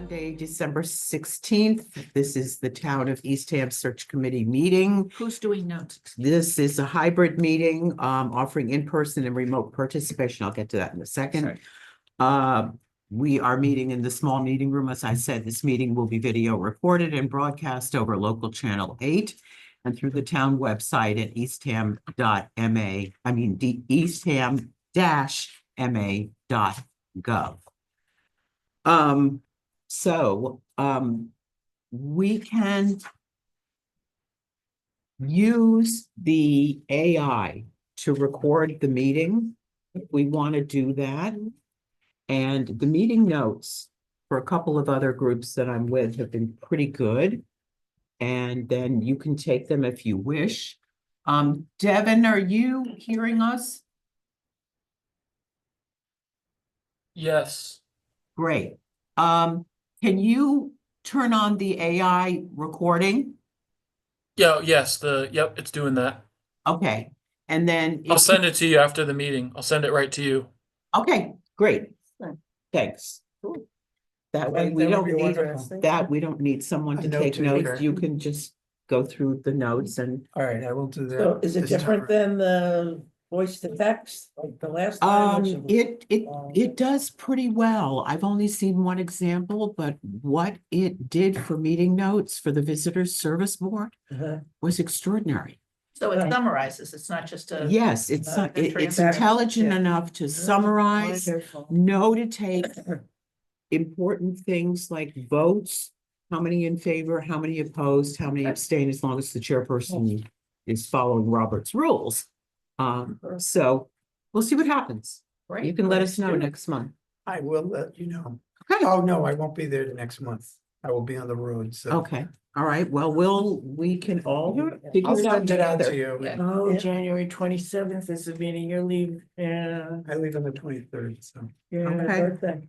Monday, December 16th. This is the Town of Eastham Search Committee meeting. Who's doing notes? This is a hybrid meeting, offering in-person and remote participation. I'll get to that in a second. We are meeting in the small meeting room. As I said, this meeting will be video recorded and broadcast over local channel 8 and through the town website at eastham-ma.gov. We can use the AI to record the meeting if we want to do that. And the meeting notes for a couple of other groups that I'm with have been pretty good. And then you can take them if you wish. Devin, are you hearing us? Yes. Great. Can you turn on the AI recording? Yeah, yes, yep, it's doing that. Okay. And then I'll send it to you after the meeting. I'll send it right to you. okay, great. Thanks. That way we don't need someone to take notes. You can just go through the notes and All right, I will do that. So is it different than the voice to text like the last time? it does pretty well. I've only seen one example, but what it did for meeting notes for the Visitors Service Board was extraordinary. So it summarizes, it's not just a. Yes, it's it's transcript. intelligent Yeah. enough to summarize, Wonderful. know to take important things like votes, how many in favor, how many opposed, how many abstain, as long as the chairperson is following Robert's rules. So we'll see what happens. Great. You can let us know next month. I will let you know. Okay. Oh, no, I won't be there next month. I will be on the road, so. Okay, all right, well, we can all figure I'll it out send it out to together. you. Oh, January 27th is the meeting, you leave, yeah. I leave on the 23rd, so. Okay. Birthday.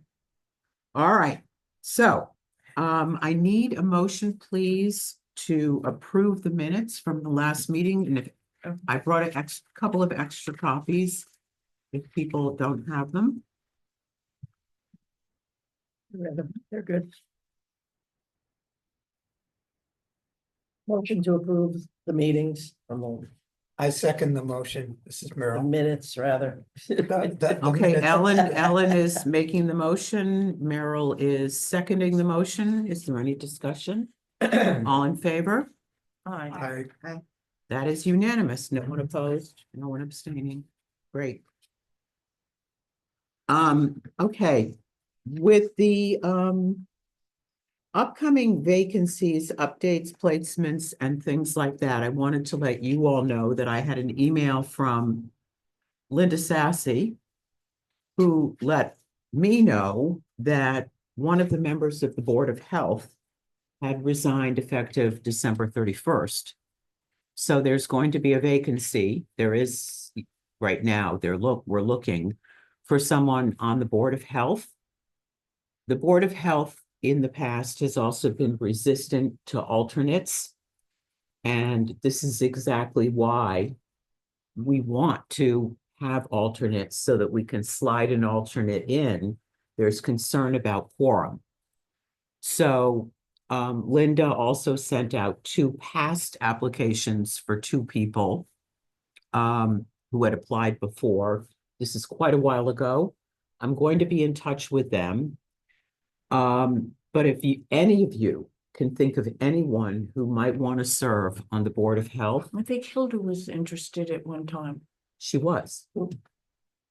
All right, so I need a motion, please, to approve the minutes from the last meeting. And if I brought a couple of extra copies, if people don't have them. They're good. Motion to approve the meetings from I second the motion. This is the Merrill. minutes, rather. Okay, Ellen is making the motion. Merrill is seconding the motion. Is there any discussion? All in favor? Aye. That is unanimous. No one opposed, no one abstaining. Great. Okay, with the upcoming vacancies, updates, placements, and things like that, I wanted to let you all know that I had an email from Linda Sassy, who let me know that one of the members of the Board of Health had resigned effective December 31st. So there's going to be a vacancy. There is right now, we're looking for someone on the Board of Health. The Board of Health in the past has also been resistant to alternates. And this is exactly why we want to have alternates so that we can slide an alternate in. There's concern about quorum. So Linda also sent out 2 past applications for 2 people who had applied before. This is quite a while ago. I'm going to be in touch with them. But if any of you can think of anyone who might want to serve on the Board of Health. I think Hilda was interested at one time. She was.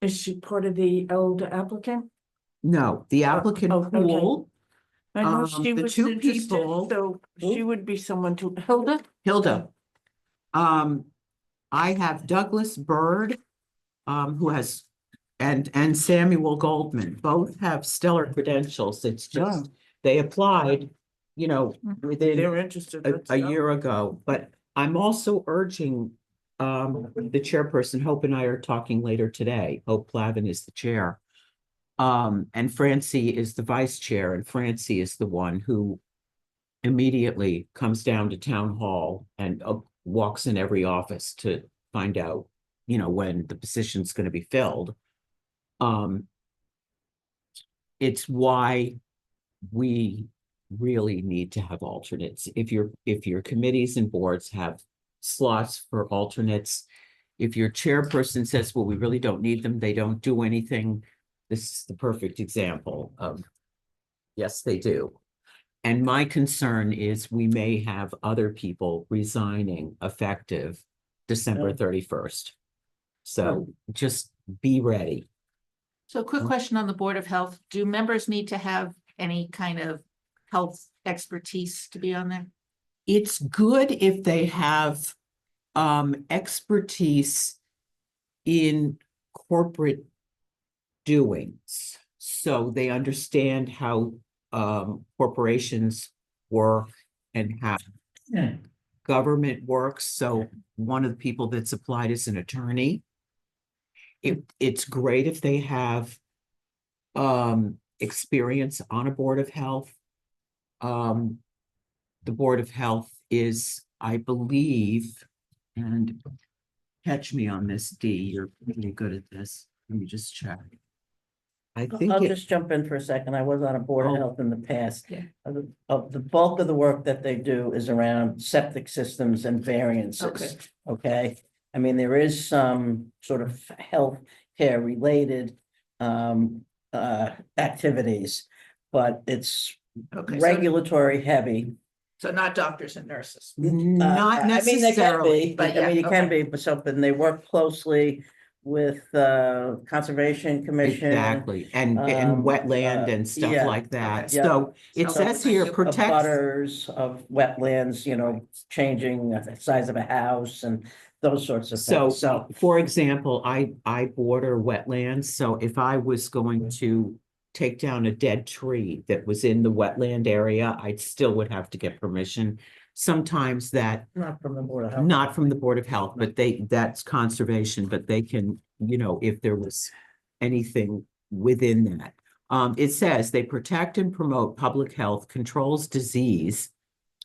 Is she part of the elder applicant? No, the applicant okay. pool. I know she the was 2 interested, people. so she would be someone to, Hilda. I have Douglas Bird, who has, and Samuel Goldman, both have stellar credentials. It's just, they applied, within they're interested. a year ago, but I'm also urging the chairperson, Hope and I are talking later today. Hope Plavin is the chair. And Francie is the vice chair, and Francie is the one who immediately comes down to town hall and walks in every office to find out, when the position's going to be filled. It's why we really need to have alternates. If your committees and boards have slots for alternates, if your chairperson says, well, we really don't need them, they don't do anything, this is the perfect example of, yes, they do. And my concern is we may have other people resigning effective December Oh. 31st. So just be ready. So quick question on the Board of Health. Do members need to have any kind of health expertise to be on there? It's good if they have expertise in corporate doings. So they understand how corporations work and how government works. So one of the people that's applied is an attorney. It's great if they have experience on a Board of Health. The Board of Health is, I believe, and catch me on this, Dee, you're really good at this. Let me just check. I think I'll it, just jump in for a second. I was on a Board of Oh. Health in the past. Yeah. The bulk of the work that they do is around septic systems and Okay. variances. Okay, I mean, there is some sort of health care related activities, but it's Okay, regulatory heavy. so not doctors and nurses. not I mean, they can necessarily, be, but I mean, yeah, you can okay. be, but something, they work closely with Conservation Commission. exactly, and um, wetland and stuff yeah, like that. yeah. So it So- says here, Of protects. Butters of wetlands, you know, changing the size of a house and those sorts of So, things. So, for example, I border wetlands, so if I was going to take down a dead tree that was in the wetland area, I still would have to get permission. Sometimes that, not from the Board of Health. not from the Board of Health, but that's conservation, but they can, if there was anything within that. It says they protect and promote public health, controls disease,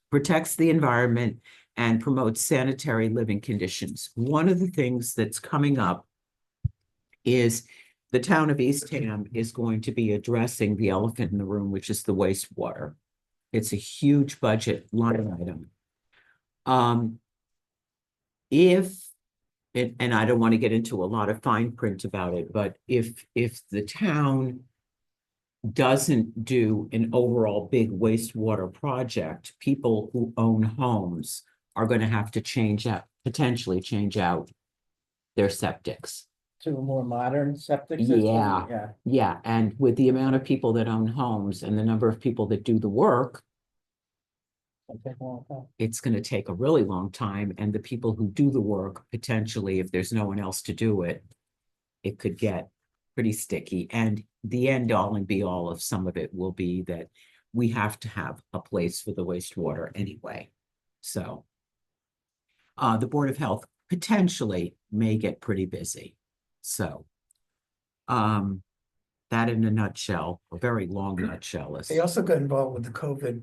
protects the environment, and promotes sanitary living conditions. One of the things that's coming up is the town of Eastham is going to be addressing the elephant in the room, which is the wastewater. It's a huge budget line item. If, and I don't want to get into a lot of fine print about it, but if the town doesn't do an overall big wastewater project, people who own homes are going to have to potentially change out their septics. To a more modern septic system. Yeah. Yeah. Yeah, and with the amount of people that own homes and the number of people that do the work, It'll take a long time. it's going to take a really long time. And the people who do the work, potentially, if there's no one else to do it, it could get pretty sticky. And the end all and be all of some of it will be that we have to have a place for the wastewater anyway. So the Board of Health potentially may get pretty busy. So that in a nutshell, a very long nutshell is. They also got involved with the COVID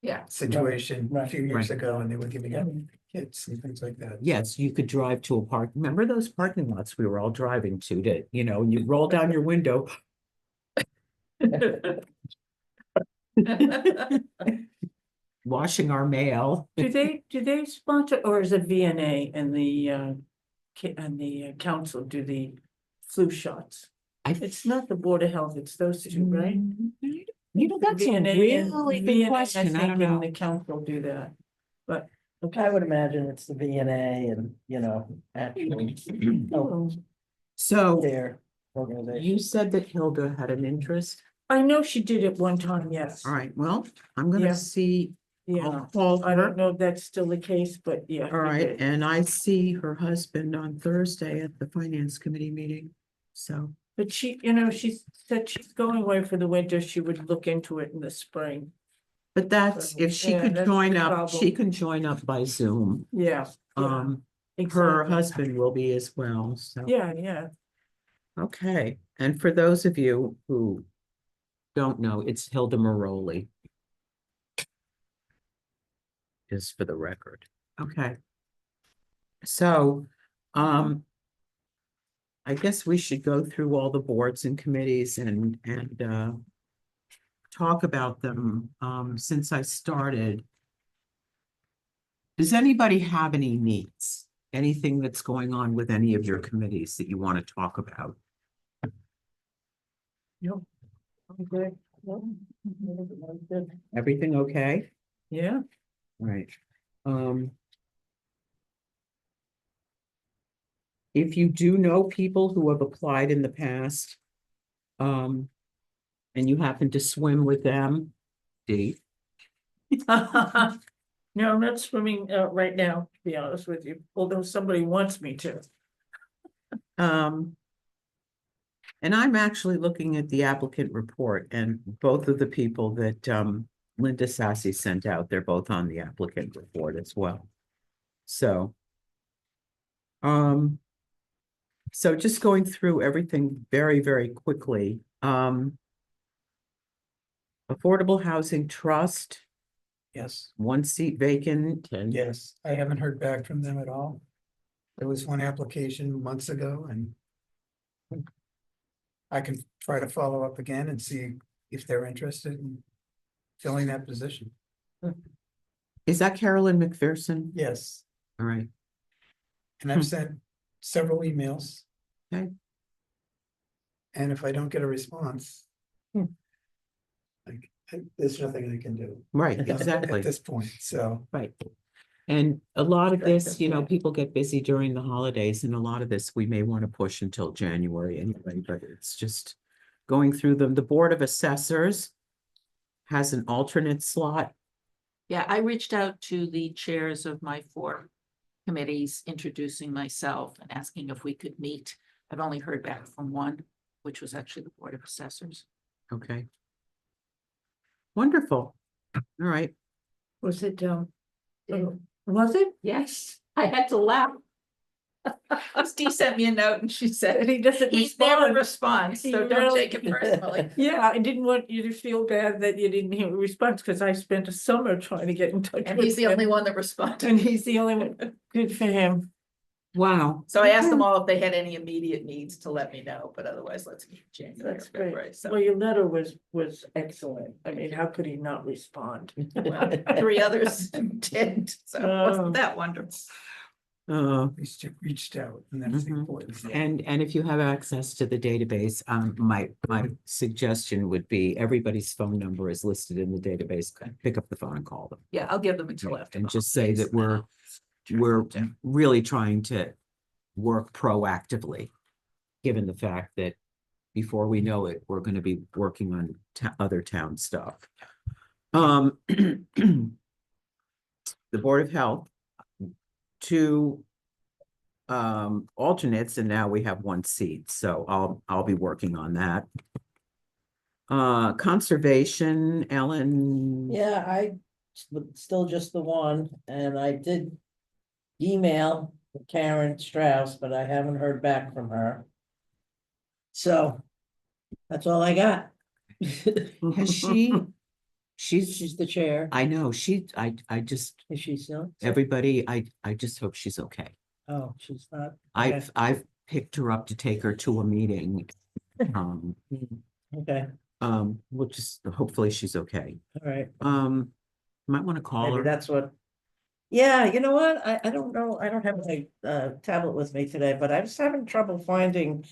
Yeah. situation a Right, few years right. ago, and they were giving out kits and things like that. Yes, you could drive to a park. Remember those parking lots we were all driving to, you roll down your window. Washing our mail. Do they sponsor, or is it VNA and the council do the flu shots? It's not the Board of Health, it's those two, right? That's a VNA and- really VNA, good question. I think, don't and know. The council do that, but. I would imagine it's the VNA and, actually Oh, So their organization. you said that Hilda had an interest. I know she did it one time, yes. All right, well, I'm gonna Yeah. see, Yeah, I'll call I her. don't know if that's still the case, but yeah. All she right, did. and I see her husband on Thursday at the finance committee meeting. So, But she said she's going away for the winter, she would look into it in the spring. but that's, if she Yeah, could that's join the up, she problem. can join up by Zoom. Yeah. yeah, Her exactly. husband will be as well, so. Yeah. Okay, and for those of you who don't know, it's Hilda Maroli. Just for the record. Okay. So, I guess we should go through all the boards and committees and talk about them, since I started. Does anybody have any needs? Anything that's going on with any of your committees that you want to talk about? Okay. Everything okay? Yeah, Right. If you do know people who have applied in the past, and you happen to swim with them, Dee, no, I'm not swimming right now, to be honest with you, although somebody wants me to. and I'm actually looking at the applicant report, and both of the people that Linda Sassy sent out, they're both on the applicant report as well. So so just going through everything very, very quickly. Affordable Housing Trust, Yes, 1 seat vacant, and yes, I haven't heard back from them at all. There was one application months ago and I can try to follow up again and see if they're interested in filling that position. is that Carolyn McPherson? Yes, All right, and I've sent several emails. Okay. And if I don't get a response. There's nothing I can do. right, At exactly, this point, so. right. And a lot of this, Correct, you know, yeah. people get busy during the holidays, and a lot of this we may want to push until January anyway, but it's just going through them. The Board of Assessors has an alternate slot. Yeah, I reached out to the chairs of my 4 committees, introducing myself and asking if we could meet. I've only heard back from one, which was actually the Board of Assessors. Okay. Wonderful. All right. Was was it? Yes, I had to laugh. Steve sent me a note and she said, And he doesn't he never respond. responds, so He don't really- take it personally. Yeah, I didn't want you to feel bad that you didn't hear a response, because I spent a summer trying to get in touch And with he's the him. only one that responded. And he's the only one, good for him. Wow. So I asked them all if they had any immediate needs to let me know, but otherwise, let's keep January, That's February, great. so. Well, your letter was excellent. I mean, how could he not respond? Well, 3 others didn't, so wasn't that wonderful? Uh, At least you reached out, and that's the Mhm. important thing. and if you have access to the database, my suggestion would be everybody's phone number is listed in the database. Pick up the phone and call them. Yeah, I'll give them until after. And the just say holidays, that and then we're I'll- really trying to work proactively, given the fact that before we know it, we're gonna be working on other town stuff. The Board of Health, 2 alternates, and now we have 1 seat, so I'll be working on that. Conservation, Ellen. Yeah, still just the one, and I did email Karen Strauss, but I haven't heard back from her. So, that's all I got. Has she's She's the chair. I know, I just, Is she still? everybody, I just hope she's okay. Oh, she's not. I've picked her up to take her to a meeting. Okay, We'll just, hopefully she's okay. all right. Might want to call Maybe her. that's what. Yeah, you know what? I don't know. I don't have my tablet with me today, but I was having trouble finding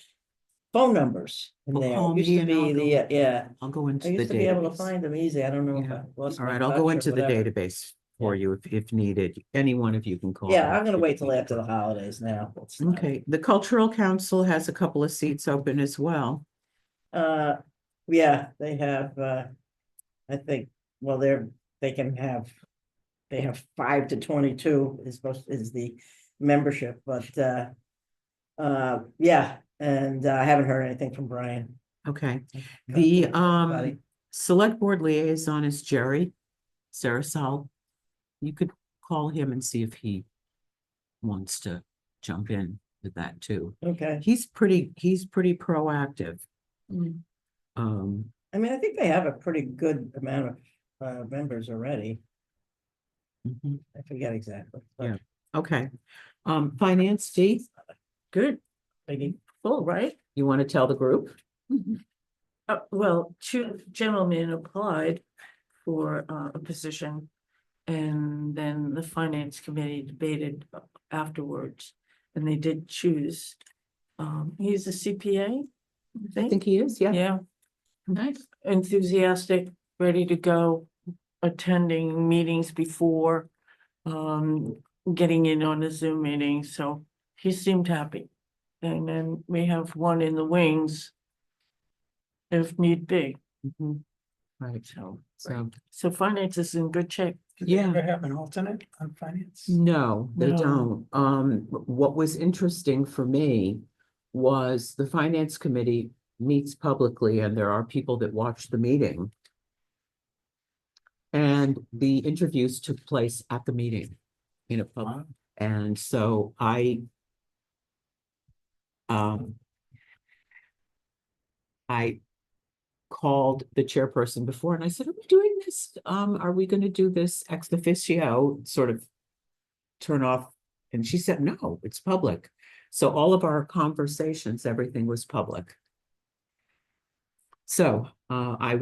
phone numbers in Well, there. call It used me to and be I'll the, go- yeah, I'll go I into the used to be able to database. find them easy. I don't know if Yeah. I lost All my right, I'll touch go or into the whatever. database for you if needed. Any one of you can call. Yeah, me I'm gonna if wait till you- after the holidays now. It's not- Okay, the Cultural Council has a couple of seats open as well. Yeah, they have, I think, well, they have 5 to 22 is the membership, but, yeah, and I haven't heard anything from Brian. Okay, the Everybody. Select Board Liaison is Jerry Sarasol. You could call him and see if he wants to jump in with that too. Okay, He's pretty proactive. Mm. I mean, I think they have a pretty good amount of members already. Mhm. I forget exactly. but Yeah. Okay, Finance, Dee, Good, Maybe, full, right? you want to tell the group? Mhm. Well, two gentlemen applied for a position. And then the finance committee debated afterwards, and they did choose. He's a CPA, I think he is, yeah. yeah, Nice. enthusiastic, ready to go, attending meetings before. Getting in on a Zoom meeting, so he seemed happy. And then we have one in the wings. If need be, Mhm. Right, so, so, finance is in good shape. Do they Yeah. ever have an alternate on finance? no, they No. don't. What was interesting for me was the finance committee meets publicly and there are people that watch the meeting. And the interviews took place at the meeting in a pub. And so I called the chairperson before and I said, are we doing this? Are we gonna do this ex officio, sort of turn off? And she said, no, it's public. So all of our conversations, everything was public. So I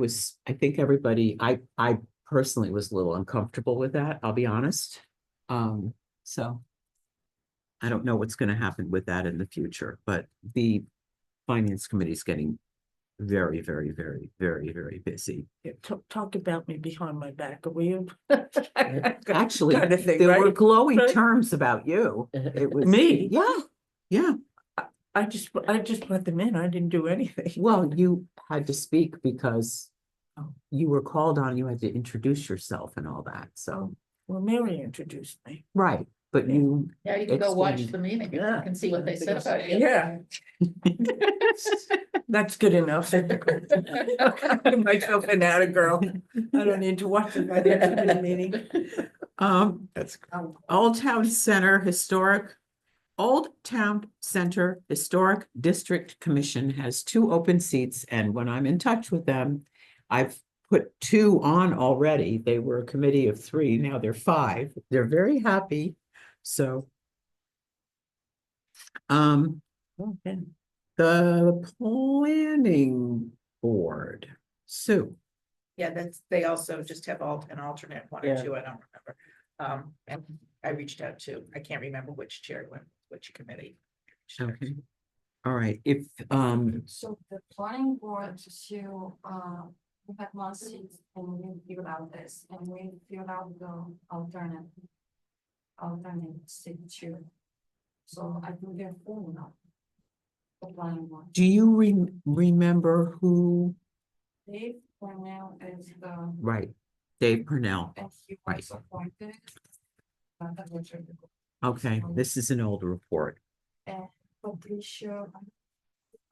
think everybody, I personally was a little uncomfortable with that, I'll be honest. So I don't know what's gonna happen with that in the future, but the finance committee is getting very, very, very, very, very busy. Yeah, talk about me behind my back, will you? Actually, Kind of thing, there were right? glowing Right? terms about you. It was. Me? Yeah, yeah. I just put them in, I didn't do anything. Well, you had to speak because you were called on, you had to introduce yourself and all that, so, Well, Mary introduced me. right, but you. Yeah, you can go watch explained- the meeting. You Yeah. can see what they said about you. Yeah. That's good enough. I'm myself an atta girl. I don't need to watch it by the end of the meeting. That's. Old Town Center Historic District Commission has 2 open seats, and when I'm in touch with them, I've put 2 on already. They were a committee of 3, now they're 5. They're very happy, so. Okay. The planning board, Sue. Yeah, they also just have an alternate, one or Yeah. two, I don't remember. And I reached out to, I can't remember which chair went, which committee. Okay. All right, if, So the planning board to, we had one seat and we filled out this and we filled out the alternate seat too. So I think they're full now. The planning board. do you remember who, Dave Cornell is the, right, Dave Purnell, and he Right. was appointed. That was really good. okay, this is an old report. And Patricia,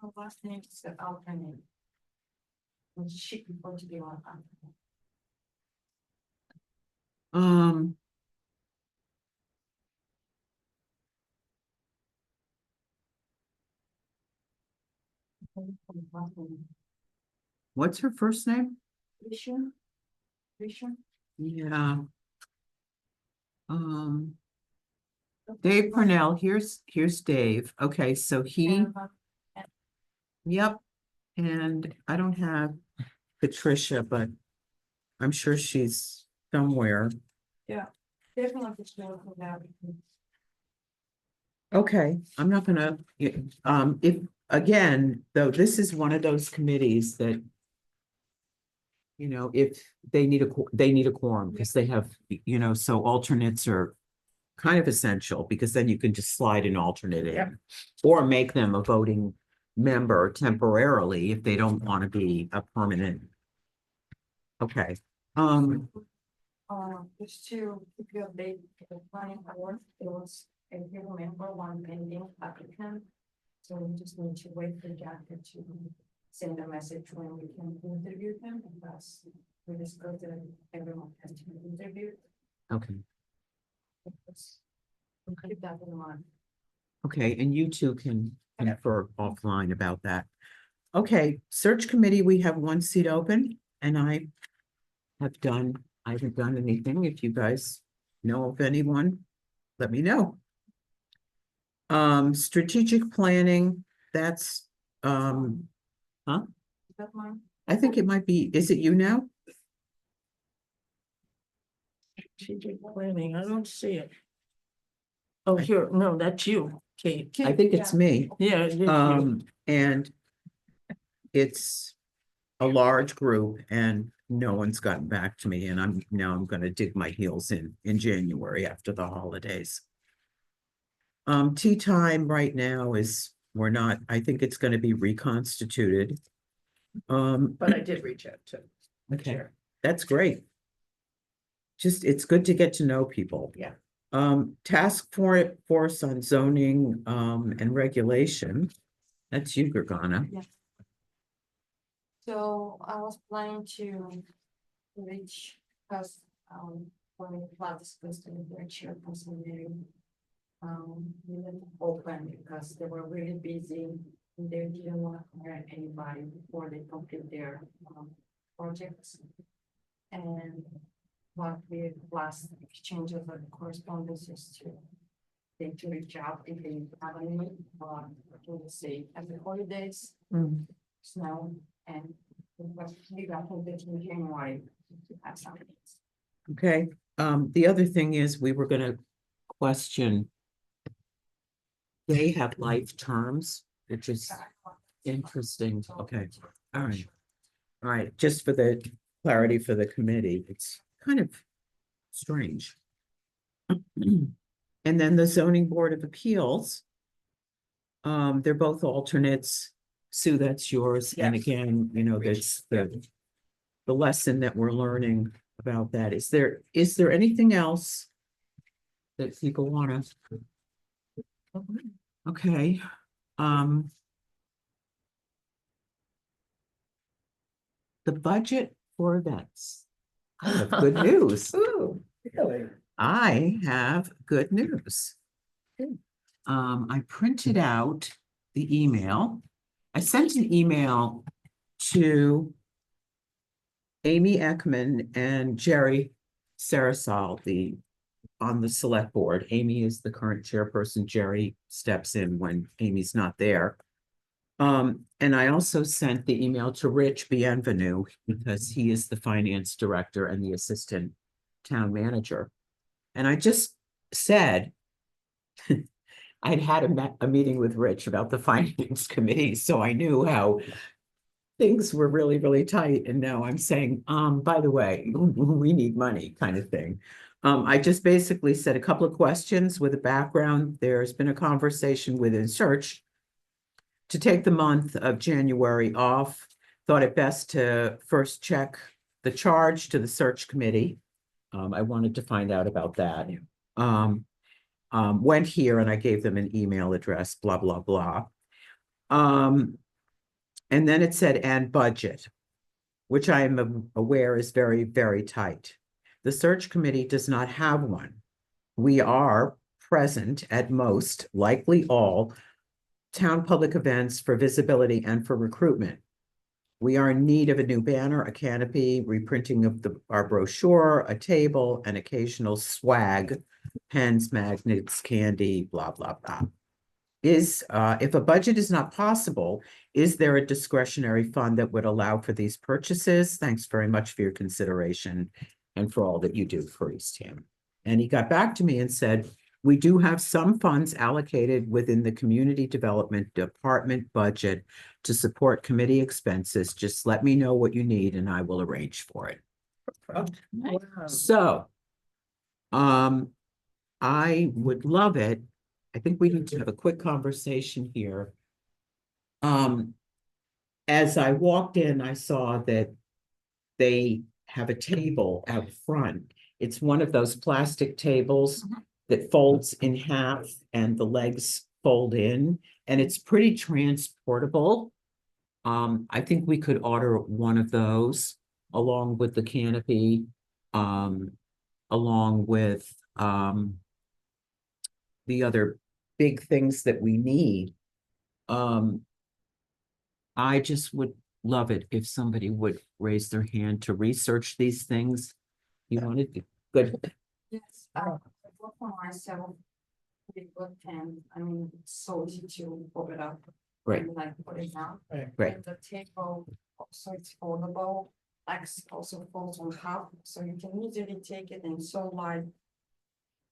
her last name is the alternate. And she preferred to be on alternate. What's her first name? Patricia? Patricia? Yeah. Dave Purnell, here's Dave, okay, so he, And, yep, and I don't have Patricia, but I'm sure she's somewhere. definitely it's not for that. Okay, I'm not gonna, if, again, though, this is one of those committees that. You know, if they need a quorum, because they have, so alternates are kind of essential, because then you can just slide an alternate Yep. in. Or make them a voting member temporarily if they don't want to be a permanent. Okay, Just to keep you updated, the planning board, it was a new member, one pending applicant. So we just need to wait for Jackie to send a message when we can interview them, because we discussed that everyone has to be interviewed. okay, We'll keep that in mind. okay, and you two can confer offline about that. Okay, search committee, we have 1 seat open, and I haven't done anything. If you guys know of anyone, let me know. Strategic planning, that's, That's That one? I think it might be, is it you now? Strategic planning, I don't see it. Oh, here, no, that's you, Kate. I think it's me. Yeah, it is you. And it's a large group and no one's gotten back to me and I'm gonna dig my heels in January after the holidays. Tea time right now is, I think it's gonna be reconstituted. But I did reach out to the okay, chair. that's great. Just, it's good to get to know people. Yeah. Task force on zoning, and regulation. That's you, Gergana. So I was planning to reach, because, when we plan discussed in the chairperson meeting. We didn't open because they were really busy, and they didn't want to hire anybody before they complete their, projects. And what we last exchange of the correspondence is to reach out if they have any, to say, at the holidays, snow, and we got to this in January to have some needs. Okay, the other thing is we were gonna question. They have life terms, which is interesting. Okay, all right. All right, just for the clarity for the committee, it's kind of strange. And then the zoning board of appeals. They're both alternates. Sue, that's yours. And Yes. again, you know, that's the lesson that we're learning about that. Is there anything else that people wanna? Okay, the budget for events. I have good news. Ooh, really? I have good news. I printed out the email. I sent an email to Amy Ekman and Jerry Sarasol, on the select board. Amy is the current chairperson. Jerry steps in when Amy's not there. And I also sent the email to Rich Bienvenu because he is the finance director and the assistant town manager. And I just said, I'd had a meeting with Rich about the finance committee, so I knew how things were really, really tight. And now I'm saying, by the way, we need money kind of thing. I just basically said a couple of questions with a background. There's been a conversation within search to take the month of January off. Thought it best to first check the charge to the search committee. I wanted to find out about that. Went here and I gave them an email address, blah, blah, blah. And then it said, and budget, which I am aware is very, very tight. The search committee does not have one. We are present at most, likely all, town public events for visibility and for recruitment. We are in need of a new banner, a canopy, reprinting of our brochure, a table, and occasional swag, pens, magnets, candy, blah, blah, blah. If a budget is not possible, is there a discretionary fund that would allow for these purchases? Thanks very much for your consideration and for all that you do for Eastham. And he got back to me and said, we do have some funds allocated within the community development department budget to support committee expenses. Just let me know what you need and I will arrange for it. Wow. So, I would love it. I think we need to have a quick conversation here. As I walked in, I saw that they have a table out front. It's one of those plastic tables that folds in half and the legs fold in, and it's pretty transportable. I think we could order one of those along with the canopy, along with the other big things that we need. I just would love it if somebody would raise their hand to research these things. You wanted to, good. Yes, I work for myself. Pretty good, and I mean, it's so easy to pop it up. Great. And like put it down. Right. Great. And the table so it's foldable. X also folds on top, so you can easily take it and so like.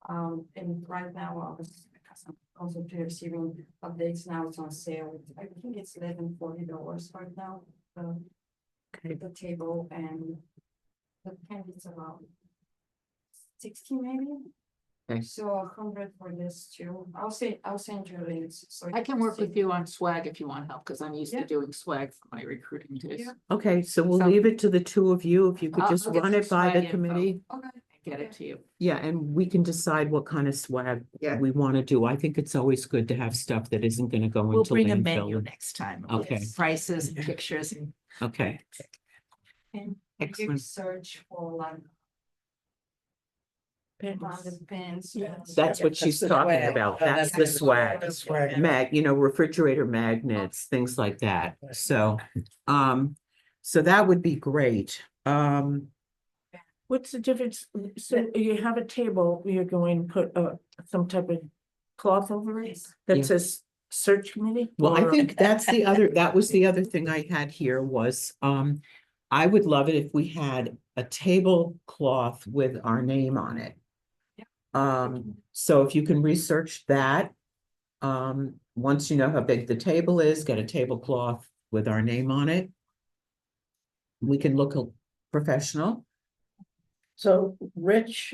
And right now, because I'm also receiving updates now, it's on sale. I think it's $1140 right now. The table and the pen is about 60 maybe. Okay. So 100 for this too. I'll send you links. So I can work with see. you on swag if you want help, because I'm used to Yeah. doing swag for my recruiting days. Yeah. Okay, so we'll So- leave it to the two of you, if you could I'll just get run some it by swag the info. committee. Okay. Get it to you. Yeah, and we can decide what kind of swag Yeah. we want to do. I think it's always good to have stuff that isn't going to go We'll into bring a menu landfill. next time. Okay. with Prices and pictures and. Okay, And Excellent. you search for like branded pens. that's what she's the talking swag. about. Oh, That's the swag. The swag. Refrigerator magnets, things like that. So that would be great. What's the difference? So you have a table, you're going to put some type of cloth over it Yeah. that says search committee? Well, I or- think that was the other thing I had here was, I would love it if we had a tablecloth with our name on it. So if you can research that, once you know how big the table is, get a tablecloth with our name on it. We can look professional. So Rich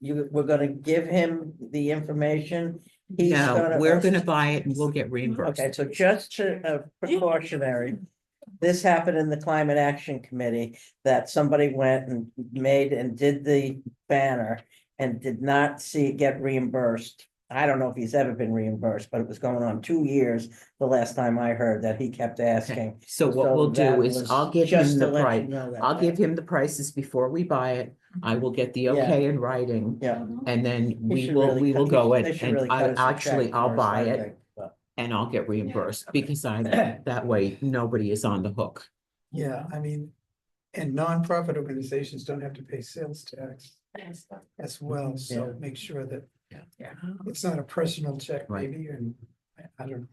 we're gonna give him the information. He's No, we're gonna buy it and we'll get reimbursed. Okay, so just to precautionary, this happened in the Climate Action Committee, that somebody went and made and did the banner and did not get reimbursed. I don't know if he's ever been reimbursed, but it was going on 2 years, the last time I heard that he kept asking. So what we'll that do is was I'll give just him to the let you price. know that. I'll give him the prices before we buy it. I will get the Yeah. okay in writing. Yeah. And then He we should will, really we will cut- go they it should and really cut us a check I'll first, buy I it think, but- and I'll get reimbursed because that way nobody is on the hook. Yeah, I mean, and nonprofit organizations don't have to pay sales tax Yes, that- as well, so Yeah. make sure that. Yeah. It's not a personal check Right. maybe, and I don't,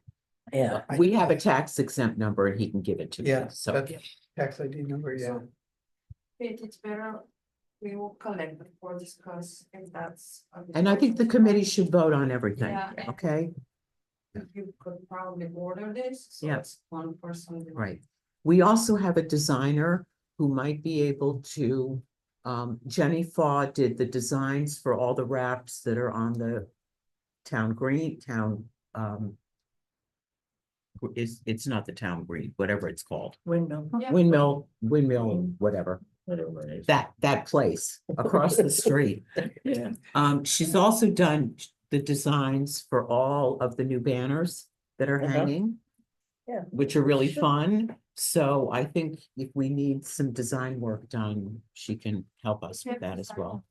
Yeah, We have a tax exempt number and he can give it to yeah, me, so. that's tax ID number, yeah. So, it's better, we will collect before discuss if that's. And I think the committee should vote on everything, Yeah, and okay? you could probably order this, so Yeah. it's one person. Right. We also have a designer who might be able to, Jenny Faw did the designs for all the wraps that are on the town green, it's not the town green, whatever it's called, Windmill, Yeah. windmill, whatever, whatever it is. that place across the street. Yeah. She's also done the designs for all of the new banners that are Uh-huh. hanging. Yeah. Which are really Sure. fun, so I think if we need some design work done, she can help us with that as well.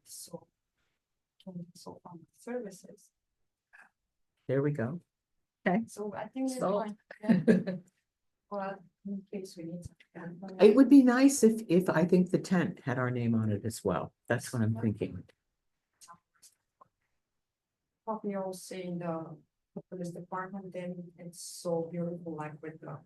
So. Can so on services, There we go. so I think. it's Sold. fine. Well, in case we need. to- It would be nice if I think the tent had our name on it as well, that's what I'm thinking. Probably also in the police department, then it's so beautiful, like with the.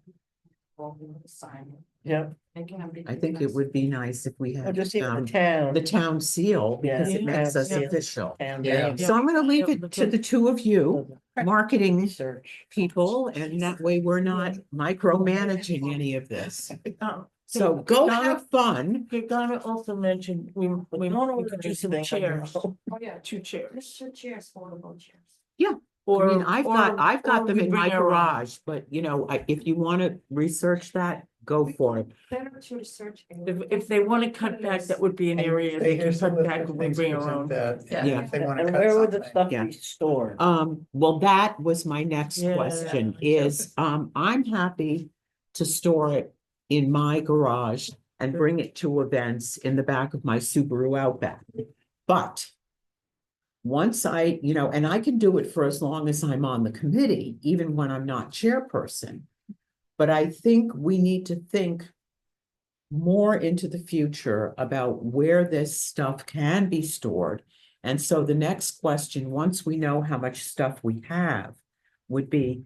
Sign. yeah, Making a big. I think it would be nice if we or had just even the the town. town seal, because it Yeah. makes us Yeah. official. Town Yeah. name. So I'm gonna leave it to the two of you, marketing Research. people, and that way we're not micromanaging any of this. Oh, So go Donna- have fun. You're gonna also mention, we Don't could do overdo some things on your chairs, own. Oh, yeah, 2 chairs. there's 2 chairs, foldable chairs. I mean, I've got or them we in my bring our own. garage, but you know, if you wanna research that, go for it. Better to research. If they wanna cut back, that would be an area they can Here's the cut list back of and we things bring to our present own. that, Yeah. if they wanna And cut where would the something. stuff Yeah. be stored? Well, that was my next Yeah. question is, I'm happy to store it in my garage and bring it to events in the back of my Subaru Outback. But once and I can do it for as long as I'm on the committee, even when I'm not chairperson. But I think we need to think more into the future about where this stuff can be stored. And so the next question, once we know how much stuff we have, would be,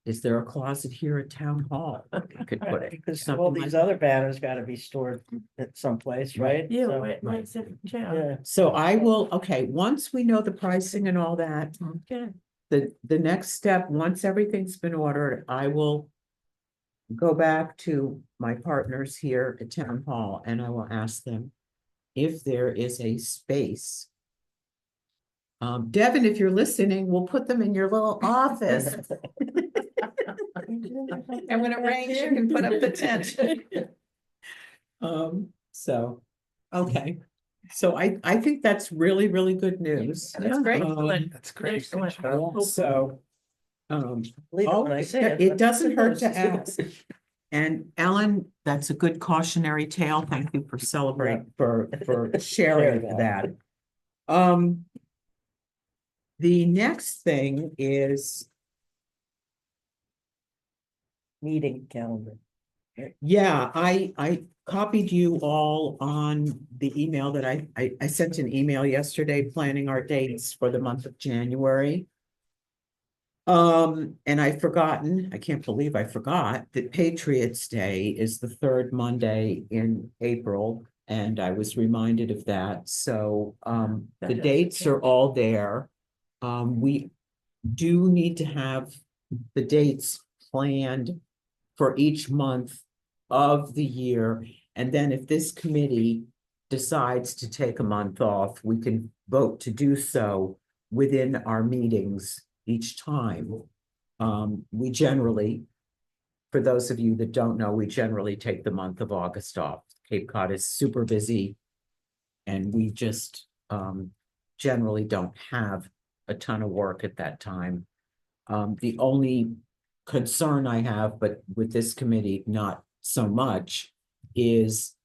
is there a closet here at town hall? We could put it, Because something all like these that. other banners gotta be stored at some place, right? Yeah, So, right, right, yeah, yeah, So I will, okay, once we know the pricing and all that, okay. the next step, once everything's been ordered, I will go back to my partners here at town hall and I will ask them if there is a space. Devin, if you're listening, we'll put them in your little office. And when it rains, you can put up the tent. So, okay, so I think that's really, really good news. That's great. That's great. Excellent. So, believe it oh, when I say it. it but doesn't hurt to it's- ask. And Ellen, that's a good cautionary tale. Thank you for celebrating, for sharing Sharing that. The next thing is, Meeting calendar. yeah, I copied you all on the email that I sent an email yesterday planning our dates for the month of January. And I've forgotten, I can't believe I forgot that Patriots Day is the third Monday in April. And I was reminded of that, so the dates are all there. We do need to have the dates planned for each month of the year. And then if this committee decides to take a month off, we can vote to do so within our meetings each time. We generally, for those of you that don't know, we generally take the month of August off. Cape Cod is super busy. And we just generally don't have a ton of work at that time. The only concern I have, but with this committee, not so much, is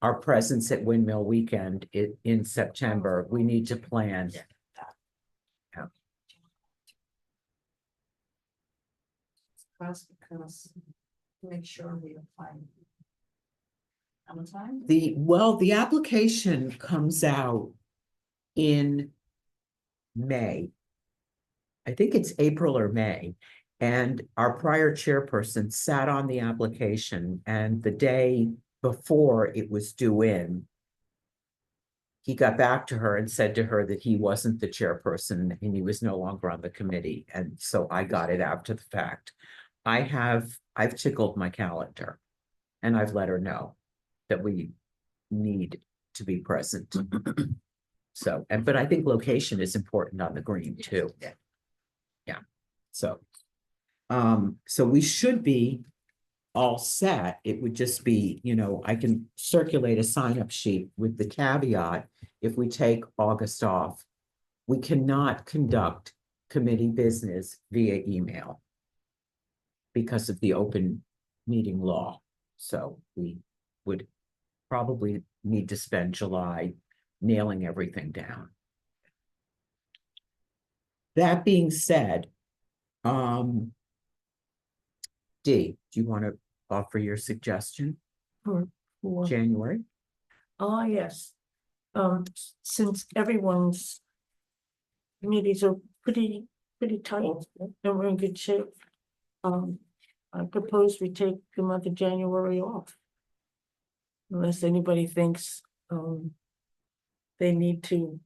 our presence at Windmill Weekend in September. We need to plan. Because make sure we apply. On time? The application comes out in May. I think it's April or May. And our prior chairperson sat on the application, and the day before it was due in, he got back to her and said to her that he wasn't the chairperson and he was no longer on the committee. And so I got it after the fact. I've tickled my calendar and I've let her know that we need to be present. So, but I think location is important on the green too. Yeah. Yeah, so. So we should be all set. It would just be, I can circulate a sign-up sheet with the caveat, if we take August off, we cannot conduct committee business via email because of the open meeting law. So we would probably need to spend July nailing everything down. That being said, D, do you want to offer your suggestion? For- January? Oh, yes. Since everyone's committees are pretty tight and we're in good shape. I propose we take the month of January off. Unless anybody thinks, they need to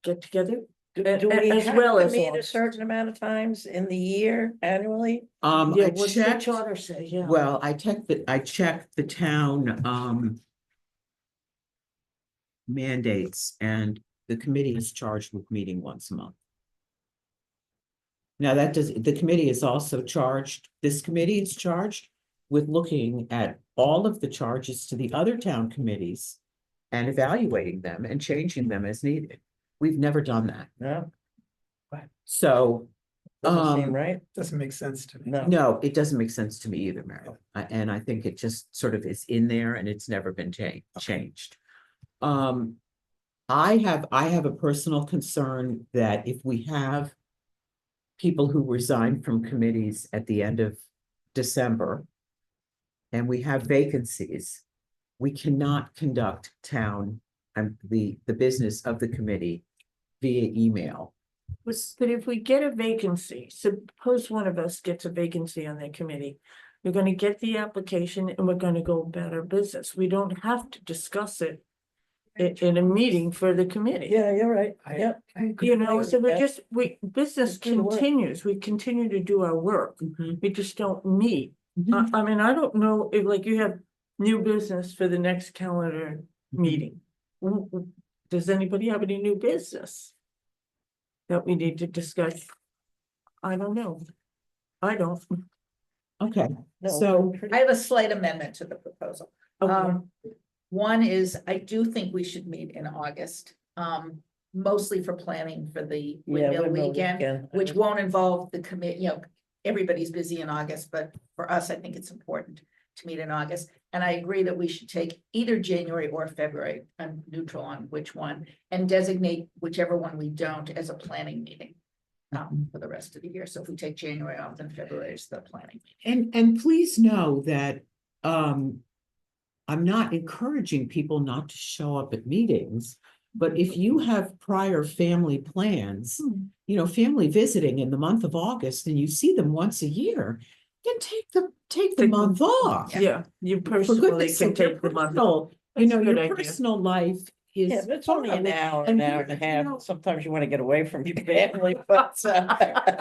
get together. Do A- we as have well to as meet a August. certain amount of times in the year annually? Yeah, I what's the checked, charter say, yeah. well, I checked the town, mandates, and the committee is charged with meeting once a month. Now, the committee is also charged, this committee is charged with looking at all of the charges to the other town committees and evaluating them and changing them as needed. We've never done that. No, So, doesn't seem Um, right. Doesn't make sense to me. No. no, it doesn't make sense to me either, Mary. And I think it just sort of is in there and it's never been changed. I have a personal concern that if we have people who resign from committees at the end of December and we have vacancies, we cannot conduct town and the business of the committee via email. But if we get a vacancy, suppose one of us gets a vacancy on the committee. We're gonna get the application and we're gonna go about our business. We don't have to discuss it in a meeting for the committee. Yeah, you're right. I- Yep. You know, so Yeah. business Just do the work. continues, we continue to do our work, Mhm. we just don't meet. Mhm. I mean, I don't know if like you have new business for the next calendar meeting. Does anybody have any new business that we need to discuss? I don't know. I don't. Okay, No, so, I have a slight amendment to the proposal. Okay. One is, I do think we should meet in August, mostly for planning for the Yeah, windmill windmill weekend, weekend. which won't involve the commit, everybody's busy in August, but for us, I think it's important to meet in August. And I agree that we should take either January or February, I'm neutral on which one, and designate whichever one we don't as a planning meeting for the rest of the year. So if we take January off, then February is the planning meeting. and please know that, I'm not encouraging people not to show up at meetings. But if you have prior family plans, family visiting in the month of August and you see them once a year, then take the Take- month off. Yeah, you For personally goodness can sake, your take the month. personal, That's a good your idea. personal life is. Yeah, but it's only an far- hour, and an hour and a you know- half. Sometimes you want to get away from your family, but.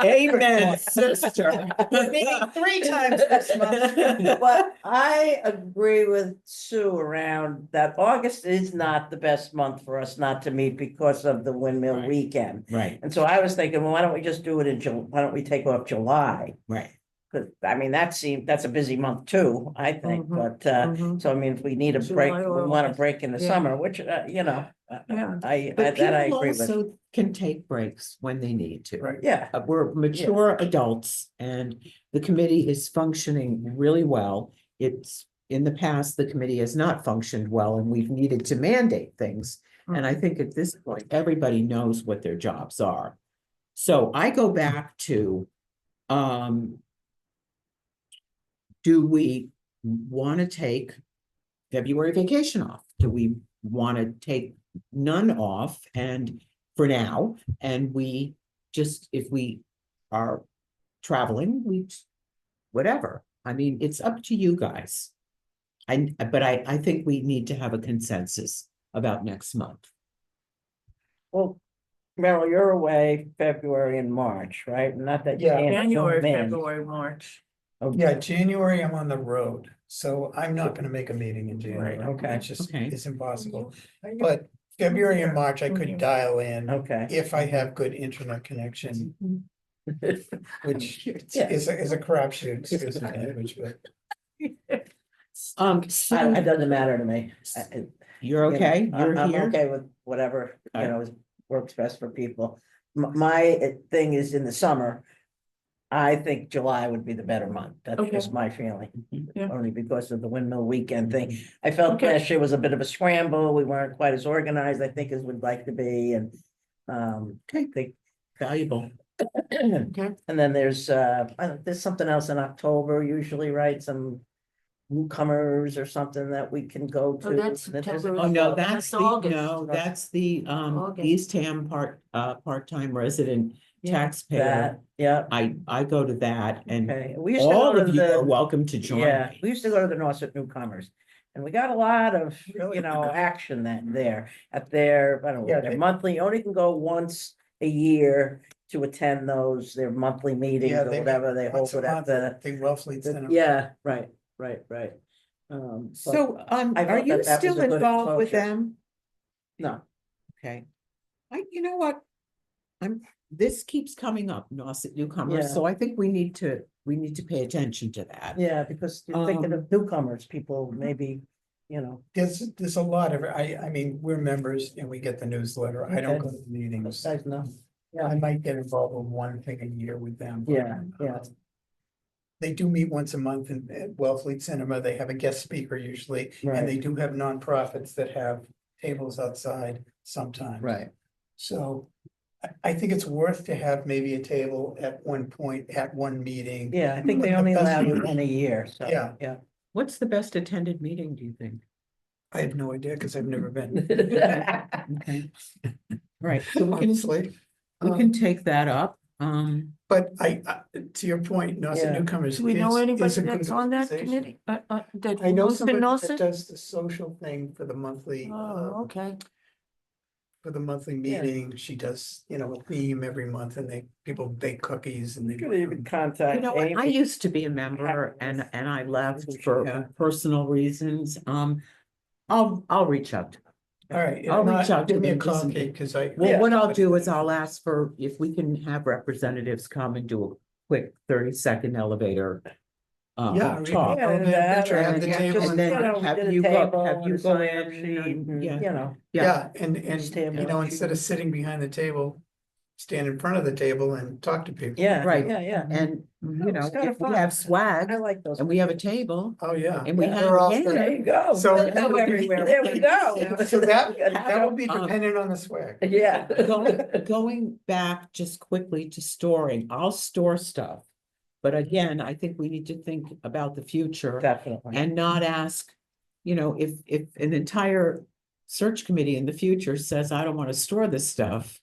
Amen, sister. Maybe 3 times this month. But I agree with Sue around that August is not the best month for us not to meet because of the windmill Right. weekend. Right, And so I was thinking, well, why don't we just do it in why don't we take off July? right. Cause I mean, that's a busy month too, I think, Mhm, but mhm. so I mean, if we need a break, July we or want a August. break in the Yeah. summer, which, Yeah. But that I people agree with. also can take breaks when they need to. Right. Yeah, We're mature adults and the committee is functioning really well. It's, in the past, the committee has not functioned well and we've needed to mandate things. And I think at this point, everybody knows what their jobs are. So I go back to, do we want to take February vacation off? Do we want to take none off and for now, and we just, if we are traveling, whatever. I mean, it's up to you guys. But I think we need to have a consensus about next month. well, Meryl, you're away February and March, right? Not that you Yeah. can't January, zoom in. February, March. Yeah, January, I'm on the road, so I'm not gonna make a meeting in January. okay, It's just, okay. it's impossible. But February and March, I could dial in Okay. if I have good internet connection, which Yeah. is a crapshoot, excuse my language, but. So It doesn't matter to me. you're You know, okay? You're I'm here? okay with whatever, Okay. works best for people. My thing is in the summer. I think July would be the better month. That's Okay. just my feeling. Yeah. Only because of the windmill weekend thing. I felt Okay. last year was a bit of a scramble. We weren't quite as organized, I think, as we'd like to be, and I think. Valuable. And then there's something else in October usually, right? Some newcomers or something that we can go to. Oh, that's That September. doesn't- Oh, no, That's that's the, August. no, that's the, August. Eastham part-time resident Yeah. taxpayer. That, yeah, I go to that and okay. We used to all go of to you are the, welcome to join yeah, me. we used to go to the Norfolk newcomers. And we got a lot of, Really? action there at their, I don't know, Yeah, their they- monthly, you only can go once a year to attend their monthly meetings Yeah, or they whatever they hold once a it at month, the. the Wellfleet Center. Yeah, right. But- So, I are thought you that was still a good involved with exposure. them? No, Okay. You know what? This keeps coming up, Nauset newcomers, Yeah. so I think we need to pay attention to that. yeah, because you're thinking of newcomers, people maybe, There's a lot of, I mean, we're members and we get the newsletter. I don't Okay. go to the meetings. besides no. I might get involved with one thing a year with them. but, Yeah. They do meet once a month at Wellfleet Cinema. They have a guest speaker usually, and Right. they do have nonprofits that have tables outside sometimes. Right. So I think it's worth to have maybe a table at one point, at one meeting. Yeah, I think they The only best- allow you one a year, so. Yeah. Yeah. What's the best attended meeting, do you think? I have no idea because I've never been. Okay. Right, so we can, Honestly, we can take that up. But to your point, Nauset Yeah. newcomers. Do we know is anybody a good that's on that organization. committee? That I know goes to somebody that Nauset? does the social thing for the monthly, Oh, okay. meeting. She does, a theme every month and people bake cookies and they. You could even You contact know, I Amy. used to be a member and I left Yeah. for personal reasons. I'll reach out. All right, if I'll reach not, out to give me a them call, just in Kate, because I. Well, Yeah. what I'll do is I'll ask for if we can have representatives come and do a quick 30-second elevator. Yeah, Talk. Yeah, Have the And- table and and. then You know, have get a you go- table have and you a go sign-up in sheet and- and, yeah. you know. Yeah, and, stand up. instead of sitting behind the table, stand in front of the table and talk to people. Yeah, Right. yeah. And, it's kinda if we fun. have I swag like those. and we have a table Oh, yeah. and we Yeah. have. We're all a set. There game, you go. So- There we go. So that will be Um, dependent on the swag. Yeah. Going back just quickly to storing, I'll store stuff. But again, I think we need to think about the future Definitely. and not ask, if an entire search committee in the future says, I don't want to store this stuff.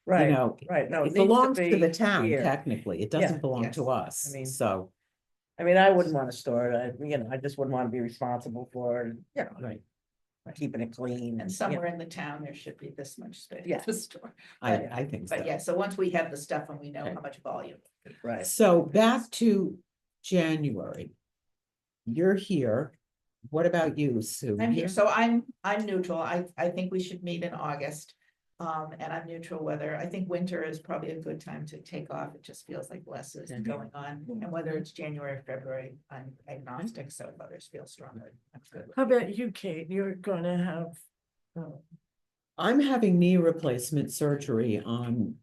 Right, know, right. No, It needs to belongs to be the town here. technically. It Yeah, doesn't belong yes. to us. I mean- So, I mean, I wouldn't want to store it. I just wouldn't want to be responsible for, right, keeping it clean. And somewhere in the town, there should be this much space Yeah. to store. I think so. But yeah, so once we have the stuff and we know Okay. how much volume. Right. So back to January. You're here. What about you, Sue? I'm here, You're- so I'm neutral. I think we should meet in August. And I'm neutral whether, I think winter is probably a good time to take off. It just feels like less is going on. And whether it's January or February, I'm agnostic, so if others feel stronger, I'm good. with How it. about you, Kate? You're gonna have, I'm having knee replacement surgery on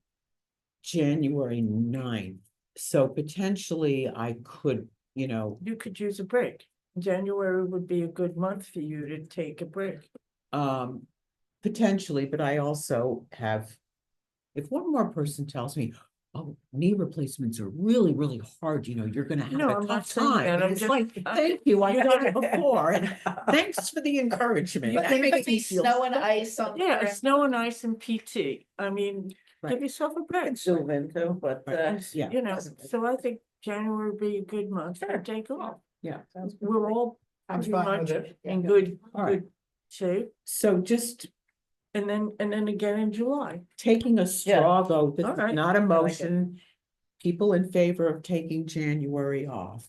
January 9th. So potentially I could, you could use a break. January would be a good month for you to take a break. potentially, but I also have. If one more person tells me, oh, knee replacements are really, really hard, you're gonna have No, a I'm not tough saying time. that, And I'm it's just- like, thank you, I You got know- it before, and thanks for the encouragement. But That there makes could me be feel- snow and ice on. Yeah, the- snow and ice and PT. I mean, Right. give yourself a break. Zoom into, but, Yeah. You know, so I think January would be a good month to take off. Yeah. sounds good. We're all I'm pretty fine much with it. in good, All right. good shape. So just And then again in July. taking a straw vote, this All is right. not a like it. motion. People in favor of taking January off.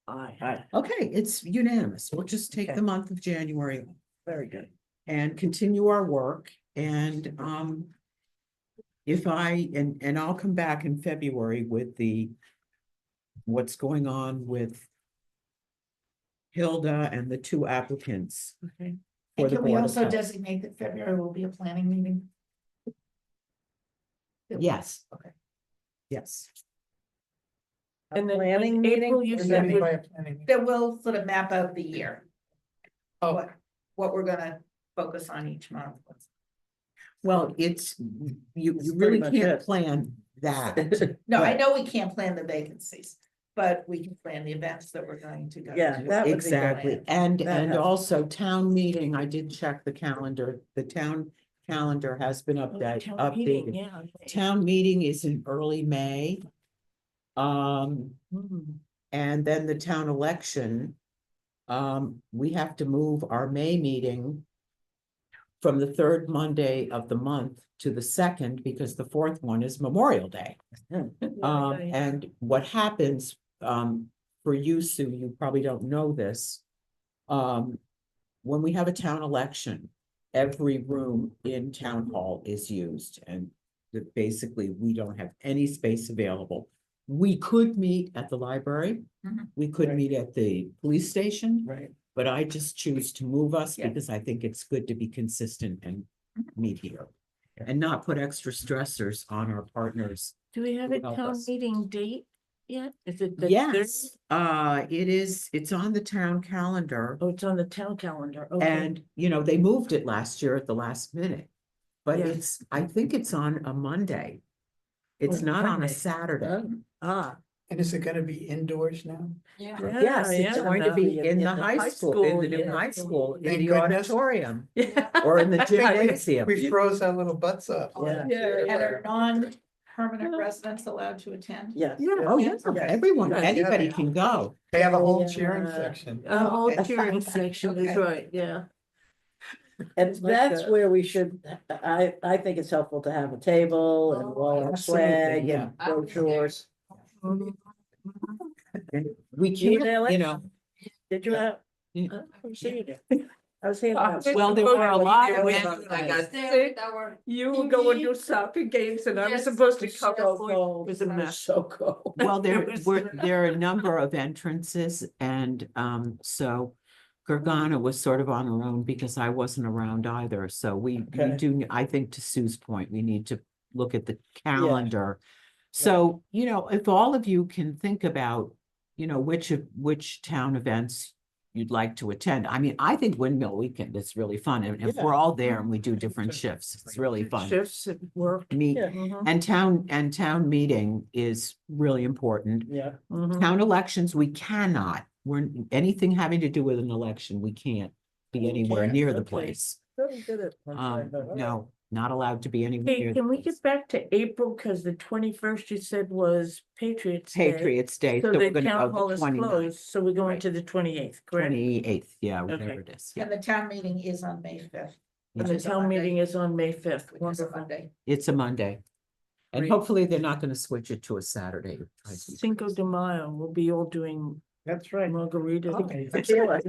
Aye. Okay, it's unanimous. We'll just take Okay. the month of January off Very good. and continue our work and if and I'll come back in February with what's going on with Hilda and the two applicants. Okay. for And the can we Board of also Health. designate that February will be a planning meeting? Yes. Okay. Yes. A And then planning April, meeting? you Is said that- Planning by a planning. That will sort of map out the year. Oh. What we're gonna focus on each month. Well, you It's really pretty much can't it. plan that. No, I Right. know we can't plan the vacancies, but we can plan the events that we're going to go Yeah, to. that would be Exactly, good. and That helps. also town meeting, I did check the calendar, the town calendar has been Oh, town meeting, updated. yeah. Town meeting is in early May. And then the town election. We have to move our May meeting. From the third Monday of the month to the second, because the fourth one is Memorial Day. And what happens, for you, Sue, you probably don't know this. When we have a town election, every room in town hall is used and that basically we don't have any space available. We could meet at the library. Mhm. We could Right. meet at the police station, Right. but I just choose to move us Yeah. because I think it's good to be consistent and Mhm. meet here. Yeah. And not put extra stressors on our partners. Do we have a Help town us. meeting date yet? Is it the third? Yes, it's on the town calendar. Oh, it's on the town calendar. Okay. And, they moved it last year at the last minute. But Yeah. I think it's on a Monday. It's Oh, not on a Monday. Saturday. Ah, And is it gonna be indoors now? Yeah. Yes, it's yeah, going to be in the high school, in the new yeah. high school, in Thank the goodness. auditorium, Yeah. or in the gymnasium. We froze our little butts up. Yeah. And are non-permanent residents allowed to attend? Yes. Yeah, oh, yes, everyone, Yes. anybody Yeah. can go. They have a whole Yeah. cheering section. A whole Okay. cheering section is Okay. right, yeah. And Like that's that. where we should, I think it's helpful to have a table and all our Absolutely, swag yeah. and brochures. We You can't, email it? you know, Did you have? Yeah. I was seeing it. I was seeing. well, there were a lot of. Yeah, events. I got There, sick. that were You were going to soccer games and I was Yes, supposed to so cover for you. It cold. was a mess. So cold. Well, there It was- were, there are a number of entrances and so Gergana was sort of on her own because I wasn't around either. So we Okay. do, I think to Sue's point, we need to look at the calendar. So, you know, if all of you can think about, you know, which town events you'd like to attend. I mean, I think Windmill Weekend is really fun. And if Yeah. we're all there and we do different shifts, it's really fun. Shifts at work. Meet, Yeah. Mhm, and town meeting is really important. Yeah. mhm. Town elections, we cannot, anything having to do with an election, we can't be anywhere can't, near the okay. place. Really did it. one time, but, all right. No, not allowed to be anywhere Hey, near. can the we place. get back to April? Cause the 21st you said was Patriots Day. Patriots Day, So so the we're gonna town go hall the is 29th, closed, so we're going Right. to the 28th, correct? 28th, yeah, whatever Okay. it is. Yeah. And the town meeting is on May 5th. And which the is a town Monday, meeting is on May 5th. which is a Wonderful. Monday. It's a Monday. And Great. hopefully they're not gonna switch it to a Saturday. Try to be Cinco crazy. de Mayo, we'll be all doing That's right. margaritas. Okay. Tequila.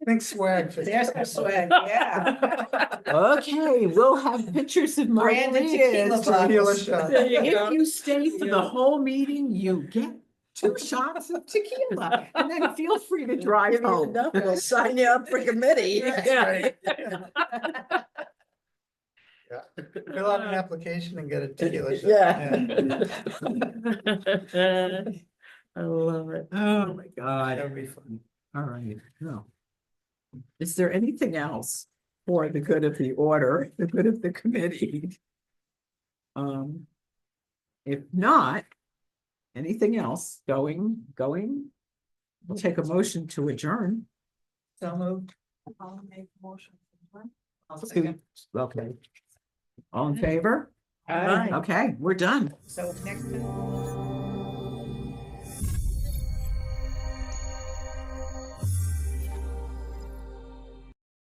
Think swag. for- There's our swag, yeah. Okay, we'll have pictures of Branded tequila margaritas. Tequila shot. There you go. If you stay for the Yeah. whole meeting, you get 2 shots of tequila, and then feel free to drive Give you home. enough, we'll sign you up for committee. Yeah. Yeah. Fill out an application and get a tequila shot. Yeah. I love it. Oh, my God. That would be fun. All right, no. Is there anything else for the good of the order, the good of the committee? If not, anything else going? We'll take a motion to adjourn. So moved. I'll make motion. I'll second. Okay. All in favor? Bye. Okay, we're done. So next.